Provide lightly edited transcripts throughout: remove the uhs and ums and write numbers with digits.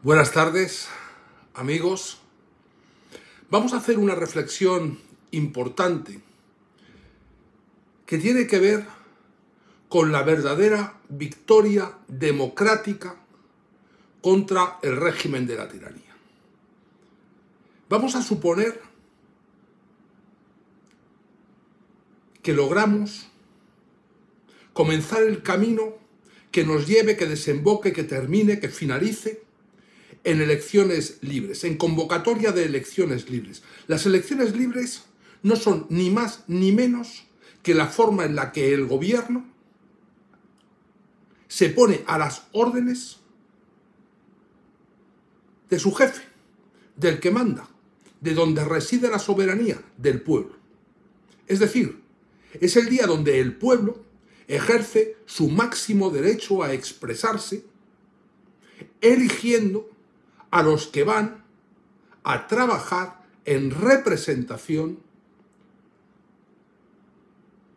Buenas tardes, amigos. Vamos a hacer una reflexión importante que tiene que ver con la verdadera victoria democrática contra el régimen de la tiranía. Vamos a suponer que logramos comenzar el camino que nos lleve, que desemboque, que termine, que finalice en elecciones libres, en convocatoria de elecciones libres. Las elecciones libres no son ni más ni menos que la forma en la que el gobierno se pone a las órdenes de su jefe, del que manda, de donde reside la soberanía, del pueblo. Es decir, es el día donde el pueblo ejerce su máximo derecho a expresarse, eligiendo a los que van a trabajar en representación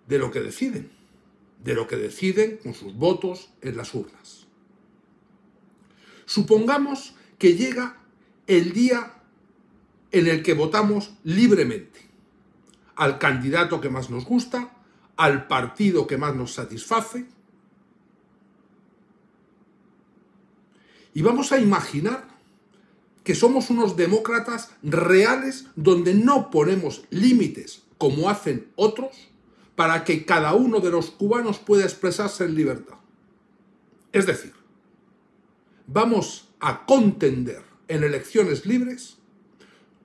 de lo que deciden con sus votos en las urnas. Supongamos que llega el día en el que votamos libremente al candidato que más nos gusta, al partido que más nos satisface, y vamos a imaginar que somos unos demócratas reales donde no ponemos límites como hacen otros para que cada uno de los cubanos pueda expresarse en libertad. Es decir, vamos a contender en elecciones libres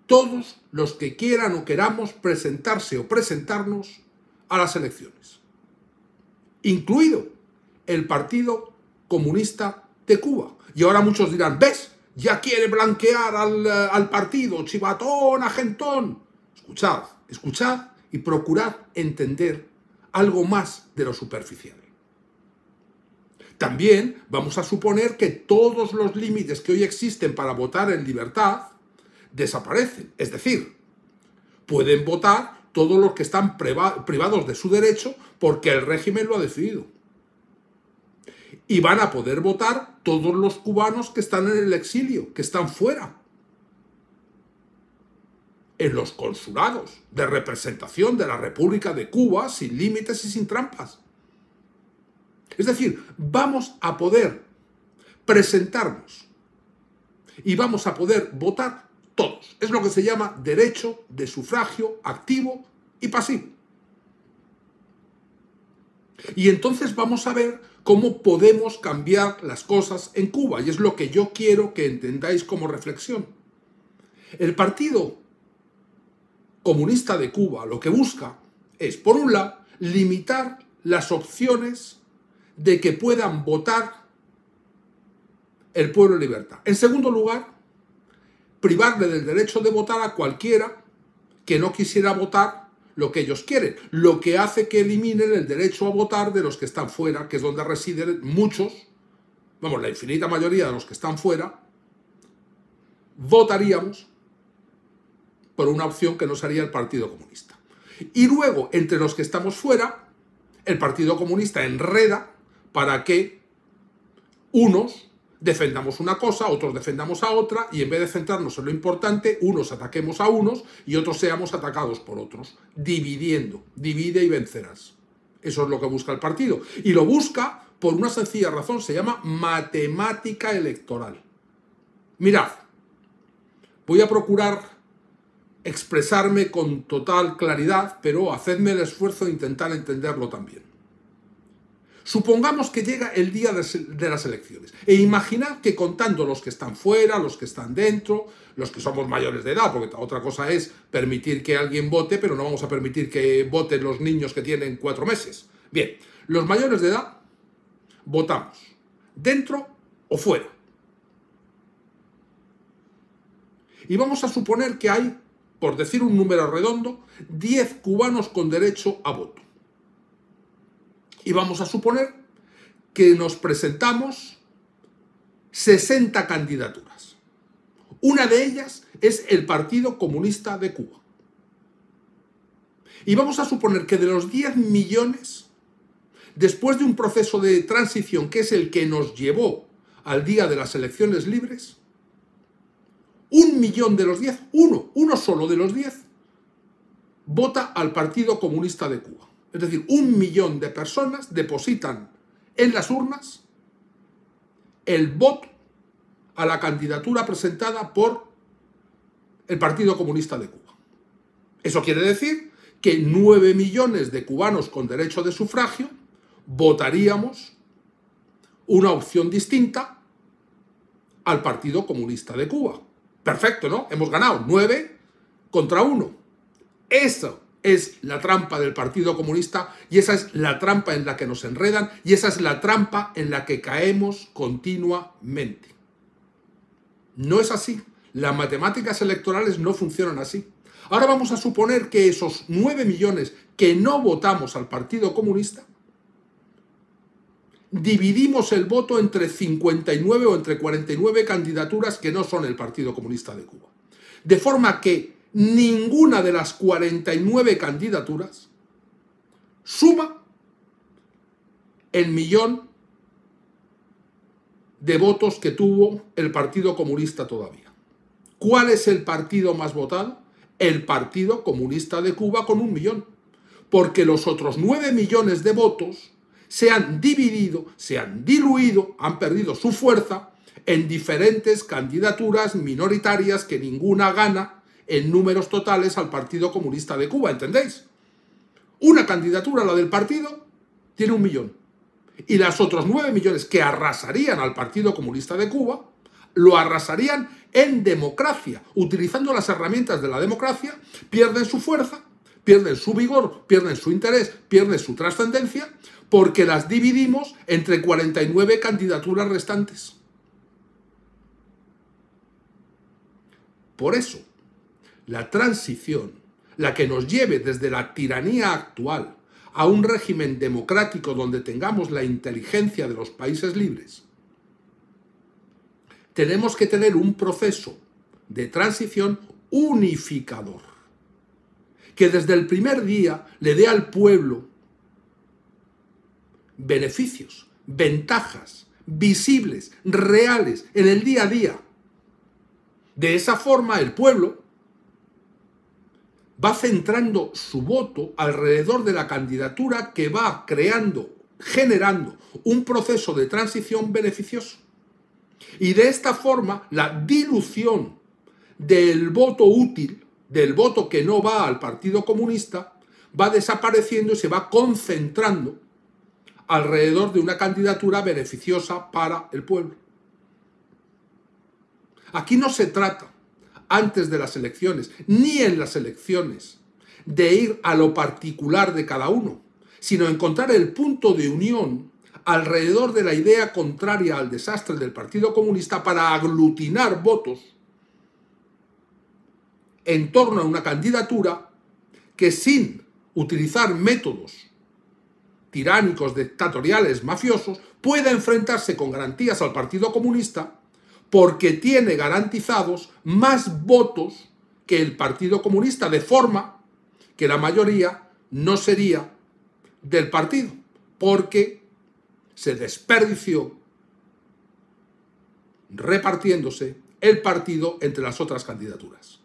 todos los que quieran o queramos presentarse o presentarnos a las elecciones, incluido el Partido Comunista de Cuba. Y ahora muchos dirán, ¿ves? Ya quiere blanquear al partido, chivatón, agentón. Escuchad y procurad entender algo más de lo superficial. También vamos a suponer que todos los límites que hoy existen para votar en libertad desaparecen. Es decir, pueden votar todos los que están privados de su derecho porque el régimen lo ha decidido. Y van a poder votar todos los cubanos que están en el exilio, que están fuera, en los consulados de representación de la República de Cuba, sin límites y sin trampas. Es decir, vamos a poder presentarnos y vamos a poder votar todos. Es lo que se llama derecho de sufragio activo y pasivo. Y entonces vamos a ver cómo podemos cambiar las cosas en Cuba, y es lo que yo quiero que entendáis como reflexión. El Partido Comunista de Cuba lo que busca es, por un lado, limitar las opciones de que puedan votar el pueblo en libertad. En segundo lugar, privarle del derecho de votar a cualquiera que no quisiera votar lo que ellos quieren, lo que hace que eliminen el derecho a votar de los que están fuera, que es donde residen muchos, vamos, la infinita mayoría de los que están fuera, votaríamos por una opción que no sería el Partido Comunista. Y luego, entre los que estamos fuera, el Partido Comunista enreda para que unos defendamos una cosa, otros defendamos a otra, y en vez de centrarnos en lo importante, unos ataquemos a unos y otros seamos atacados por otros, dividiendo. Divide y vencerás. Eso es lo que busca el partido. Y lo busca por una sencilla razón, se llama matemática electoral. Mirad, voy a procurar expresarme con total claridad, pero hacedme el esfuerzo de intentar entenderlo también. Supongamos que llega el día de las elecciones e imaginad que contando los que están fuera, los que están dentro, los que somos mayores de edad, porque otra cosa es permitir que alguien vote, pero no vamos a permitir que voten los niños que tienen 4 meses. Bien, los mayores de edad votamos, dentro o fuera. Y vamos a suponer que hay, por decir un número redondo, 10 cubanos con derecho a voto. Y vamos a suponer que nos presentamos 60 candidaturas. Una de ellas es el Partido Comunista de Cuba. Y vamos a suponer que de los 10 millones, después de un proceso de transición que es el que nos llevó al día de las elecciones libres, 1 millón de los 10, uno solo de los 10, vota al Partido Comunista de Cuba. Es decir, 1 millón de personas depositan en las urnas el voto a la candidatura presentada por el Partido Comunista de Cuba. Eso quiere decir que 9 millones de cubanos con derecho de sufragio votaríamos una opción distinta al Partido Comunista de Cuba. Perfecto, ¿no? Hemos ganado 9 contra 1. Eso es la trampa del Partido Comunista y esa es la trampa en la que nos enredan y esa es la trampa en la que caemos continuamente. No es así. Las matemáticas electorales no funcionan así. Ahora vamos a suponer que esos 9 millones que no votamos al Partido Comunista, dividimos el voto entre 59 o entre 49 candidaturas que no son el Partido Comunista de Cuba. De forma que ninguna de las 49 candidaturas suma el millón de votos que tuvo el Partido Comunista todavía. ¿Cuál es el partido más votado? El Partido Comunista de Cuba con 1 millón. Porque los otros 9 millones de votos se han dividido, se han diluido, han perdido su fuerza en diferentes candidaturas minoritarias que ninguna gana en números totales al Partido Comunista de Cuba, ¿entendéis? Una candidatura, la del partido, tiene 1 millón. Y las otros 9 millones que arrasarían al Partido Comunista de Cuba, lo arrasarían en democracia. Utilizando las herramientas de la democracia, pierden su fuerza, pierden su vigor, pierden su interés, pierden su trascendencia, porque las dividimos entre 49 candidaturas restantes. Por eso, la transición, la que nos lleve desde la tiranía actual a un régimen democrático donde tengamos la inteligencia de los países libres, tenemos que tener un proceso de transición unificador, que desde el primer día le dé al pueblo beneficios, ventajas visibles, reales, en el día a día. De esa forma el pueblo va centrando su voto alrededor de la candidatura que va generando un proceso de transición beneficioso. Y de esta forma la dilución del voto útil, del voto que no va al Partido Comunista, va desapareciendo y se va concentrando alrededor de una candidatura beneficiosa para el pueblo. Aquí no se trata, antes de las elecciones, ni en las elecciones, de ir a lo particular de cada uno, sino encontrar el punto de unión alrededor de la idea contraria al desastre del Partido Comunista para aglutinar votos en torno a una candidatura que, sin utilizar métodos tiránicos, dictatoriales, mafiosos, pueda enfrentarse con garantías al Partido Comunista porque tiene garantizados más votos que el Partido Comunista, de forma que la mayoría no sería del partido, porque se desperdició repartiéndose el partido entre las otras candidaturas.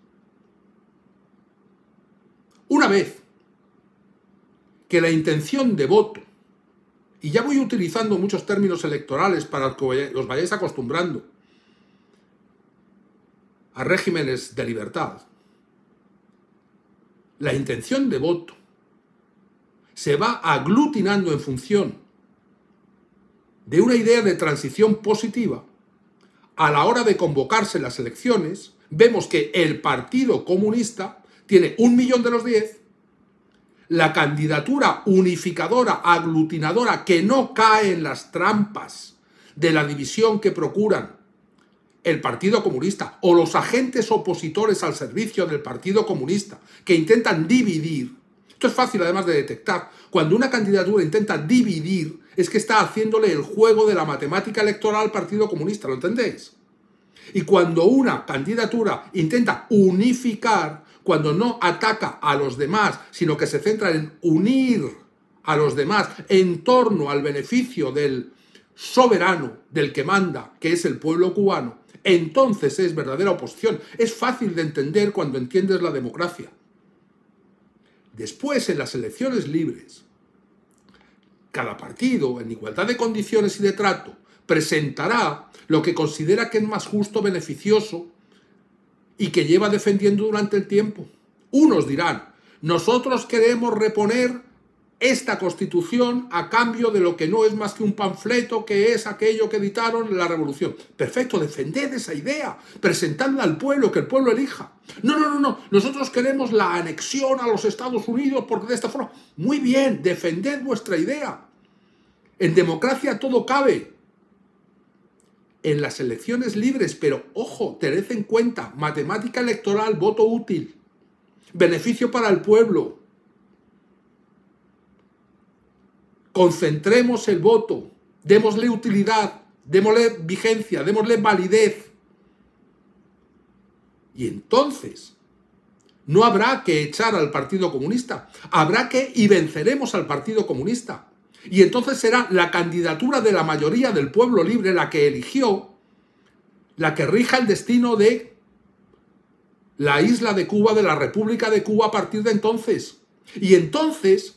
Una vez que la intención de voto, y ya voy utilizando muchos términos electorales para que os vayáis acostumbrando a regímenes de libertad, la intención de voto se va aglutinando en función de una idea de transición positiva. A la hora de convocarse las elecciones, vemos que el Partido Comunista tiene 1 millón de los 10, la candidatura unificadora, aglutinadora, que no cae en las trampas de la división que procuran el Partido Comunista o los agentes opositores al servicio del Partido Comunista, que intentan dividir. Esto es fácil además de detectar. Cuando una candidatura intenta dividir, es que está haciéndole el juego de la matemática electoral al Partido Comunista, ¿lo entendéis? Y cuando una candidatura intenta unificar, cuando no ataca a los demás, sino que se centra en unir a los demás en torno al beneficio del soberano, del que manda, que es el pueblo cubano, Entonces es verdadera oposición. Es fácil de entender cuando entiendes la democracia. Después, en las elecciones libres, cada partido, en igualdad de condiciones y de trato, presentará lo que considera que es más justo, beneficioso y que lleva defendiendo durante el tiempo. Unos dirán, nosotros queremos reponer esta Constitución a cambio de lo que no es más que un panfleto, que es aquello que editaron en la Revolución. Perfecto, defended esa idea, presentadla al pueblo, que el pueblo elija. No, nosotros queremos la anexión a los Estados Unidos porque de esta forma... Muy bien, defended vuestra idea. En democracia todo cabe. En las elecciones libres, pero ojo, tened en cuenta, matemática electoral, voto útil, beneficio para el pueblo. Concentremos el voto, démosle utilidad, démosle vigencia, démosle validez. Y entonces no habrá que echar al Partido Comunista, habrá que y venceremos al Partido Comunista. Y entonces será la candidatura de la mayoría del pueblo libre la que eligió, la que rija el destino de la isla de Cuba, de la República de Cuba a partir de entonces. Y entonces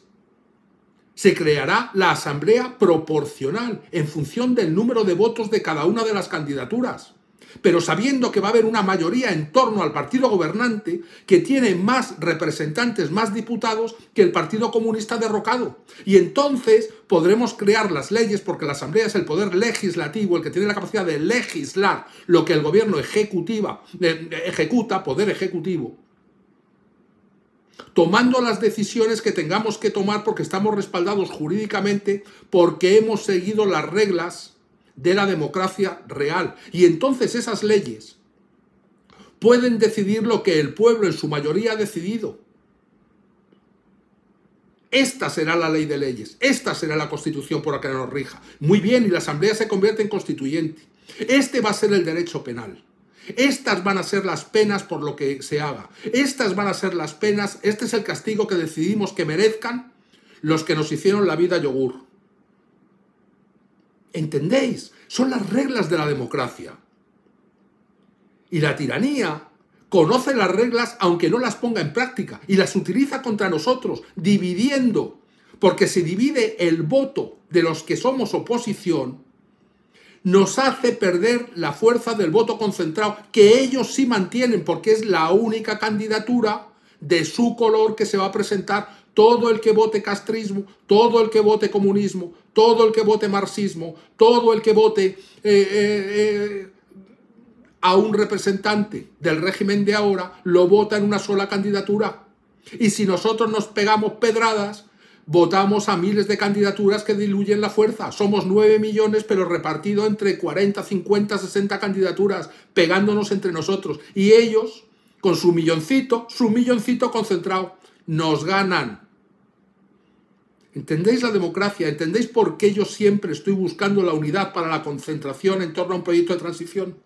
se creará la asamblea proporcional en función del número de votos de cada una de las candidaturas, pero sabiendo que va a haber una mayoría en torno al partido gobernante que tiene más representantes, más diputados que el Partido Comunista derrocado. Y entonces podremos crear las leyes, porque la asamblea es el poder legislativo, el que tiene la capacidad de legislar lo que el gobierno ejecuta, poder ejecutivo, tomando las decisiones que tengamos que tomar porque estamos respaldados jurídicamente, porque hemos seguido las reglas de la democracia real. Y entonces esas leyes pueden decidir lo que el pueblo en su mayoría ha decidido. Esta será la ley de leyes, esta será la Constitución por la que nos rija. Muy bien, y la Asamblea se convierte en constituyente. Este va a ser el derecho penal. Estas van a ser las penas por lo que se haga. Estas van a ser las penas, este es el castigo que decidimos que merezcan los que nos hicieron la vida yogur. ¿Entendéis? Son las reglas de la democracia. Y la tiranía conoce las reglas aunque no las ponga en práctica y las utiliza contra nosotros, dividiendo, porque si divide el voto de los que somos oposición, nos hace perder la fuerza del voto concentrado, que ellos sí mantienen, porque es la única candidatura de su color que se va a presentar. Todo el que vote castrismo, todo el que vote comunismo, todo el que vote marxismo, todo el que vote a un representante del régimen de ahora, lo vota en una sola candidatura. Y si nosotros nos pegamos pedradas, votamos a miles de candidaturas que diluyen la fuerza. Somos 9 millones, pero repartido entre 40, 50, 60 candidaturas, pegándonos entre nosotros. Y ellos, con su milloncito concentrado, nos ganan. ¿Entendéis la democracia? ¿Entendéis por qué yo siempre estoy buscando la unidad para la concentración en torno a un proyecto de transición?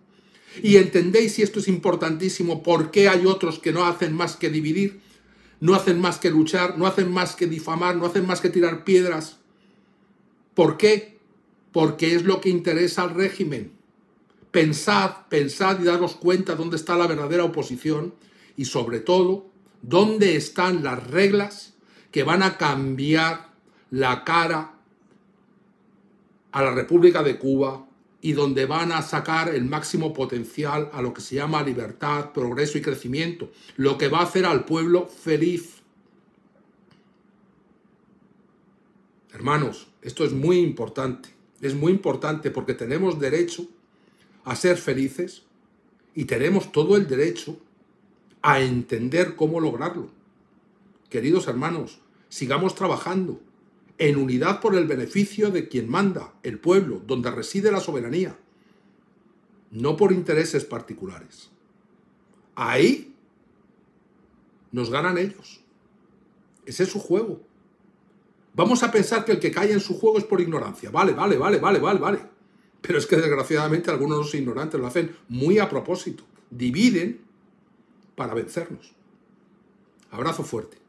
Y entendéis, y esto es importantísimo, por qué hay otros que no hacen más que dividir, no hacen más que luchar, no hacen más que difamar, no hacen más que tirar piedras. ¿Por qué? Porque es lo que interesa al régimen. Pensad y daros cuenta dónde está la verdadera oposición y sobre todo, dónde están las reglas que van a cambiar la cara a la República de Cuba y donde van a sacar el máximo potencial a lo que se llama libertad, progreso y crecimiento, lo que va a hacer al pueblo feliz. Hermanos, esto es muy importante porque tenemos derecho a ser felices y tenemos todo el derecho a entender cómo lograrlo. Queridos hermanos, sigamos trabajando en unidad por el beneficio de quien manda, el pueblo, donde reside la soberanía, no por intereses particulares. Ahí nos ganan ellos. Ese es su juego. Vamos a pensar que el que cae en su juego es por ignorancia. Vale. Pero es que desgraciadamente algunos de los ignorantes lo hacen muy a propósito. Dividen para vencernos. Abrazo fuerte.